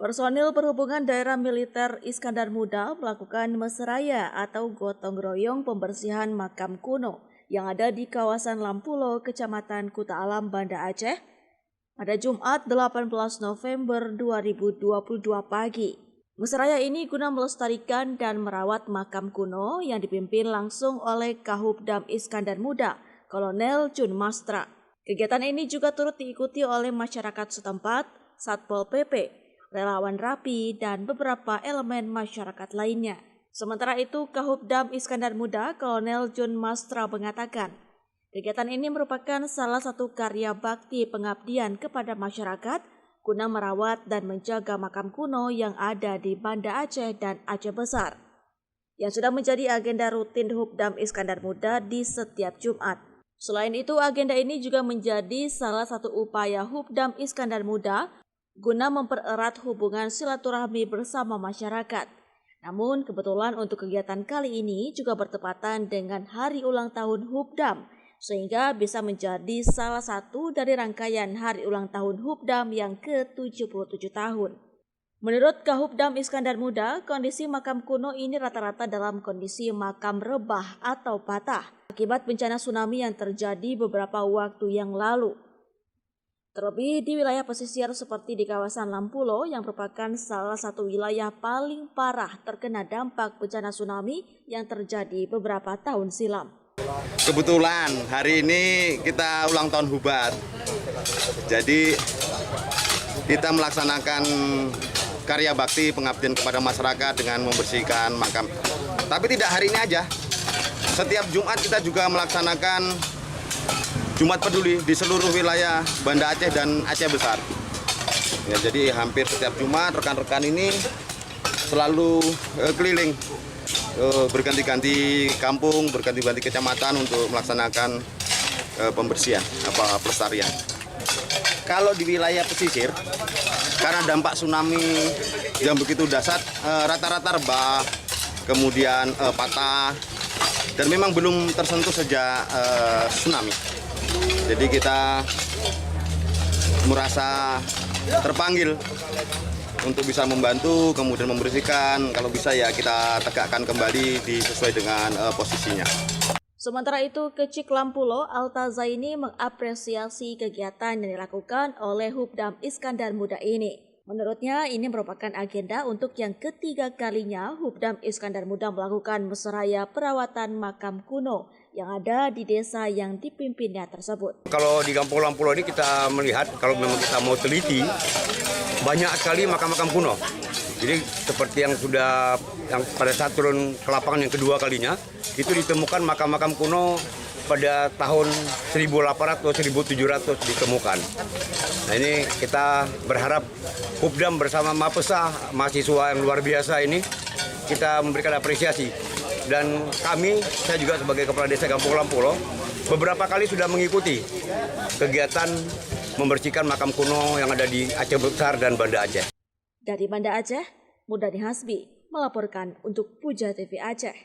Personil Perhubungan Daerah Militer Iskandar Muda melakukan mesraya atau gotong royong pembersihan makam kuno yang ada di kawasan Lampulo, Kecamatan Kuta Alam, Banda Aceh pada Jumat 18 November 2022 pagi. Mesraya ini guna melestarikan dan merawat makam kuno yang dipimpin langsung oleh Kahubdam Iskandar Muda, Kolonel Jun Mastra. Kegiatan ini juga turut diikuti oleh masyarakat setempat, Satpol PP, relawan Rapi, dan beberapa elemen masyarakat lainnya. Sementara itu, Kahubdam Iskandar Muda, Kolonel Jun Mastra mengatakan, kegiatan ini merupakan salah satu karya bakti pengabdian kepada masyarakat guna merawat dan menjaga makam kuno yang ada di Banda Aceh dan Aceh Besar, yang sudah menjadi agenda rutin Hubdam Iskandar Muda di setiap Jumat. Selain itu, agenda ini juga menjadi salah satu upaya Hubdam Iskandar Muda guna mempererat hubungan silaturahmi bersama masyarakat. Namun kebetulan untuk kegiatan kali ini juga bertepatan dengan hari ulang tahun Hubdam, sehingga bisa menjadi salah satu dari rangkaian hari ulang tahun Hubdam yang ke-77 tahun. Menurut Kahubdam Iskandar Muda, kondisi makam kuno ini rata-rata dalam kondisi makam rebah atau patah akibat bencana tsunami yang terjadi beberapa waktu yang lalu. Terlebih di wilayah pesisir seperti di kawasan Lampulo yang merupakan salah satu wilayah paling parah terkena dampak bencana tsunami yang terjadi beberapa tahun silam. Kebetulan hari ini kita ulang tahun Hubat. Jadi kita melaksanakan karya bakti pengabdian kepada masyarakat dengan membersihkan makam. Tapi tidak hari ini aja. Setiap Jumat kita juga melaksanakan Jumat Peduli di seluruh wilayah Banda Aceh dan Aceh Besar. Ya, jadi hampir setiap Jumat rekan-rekan ini selalu keliling, berganti-ganti kampung, berganti-ganti kecamatan untuk melaksanakan pembersihan, pelestarian. Kalau di wilayah pesisir, karena dampak tsunami yang begitu dahsyat, rata-rata rebah, kemudian patah, dan memang belum tersentuh sejak tsunami. Jadi kita merasa terpanggil untuk bisa membantu, kemudian membersihkan. Kalau bisa ya kita tegakkan kembali sesuai dengan posisinya. Sementara itu, Kecik Lampulo Alta Zaini mengapresiasi kegiatan yang dilakukan oleh Hubdam Iskandar Muda ini. Menurutnya, ini merupakan agenda untuk yang ketiga kalinya Hubdam Iskandar Muda melakukan mesraya perawatan makam kuno yang ada di desa yang dipimpinnya tersebut. Kalau di Kampung Lampulo ini kita melihat, kalau memang kita mau teliti, banyak sekali makam-makam kuno. Jadi seperti yang pada saat turun ke lapangan yang kedua kalinya, itu ditemukan makam-makam kuno pada tahun 1800 1700 ditemukan. Nah, ini kita berharap Hubdam bersama Mapesa, mahasiswa yang luar biasa ini, kita memberikan apresiasi. Dan kami, saya juga sebagai Kepala Desa Kampung Lampulo, beberapa kali sudah mengikuti kegiatan membersihkan makam kuno yang ada di Aceh Besar dan Banda Aceh. Dari Banda Aceh, Mudani Hasbi melaporkan untuk Puja TV Aceh.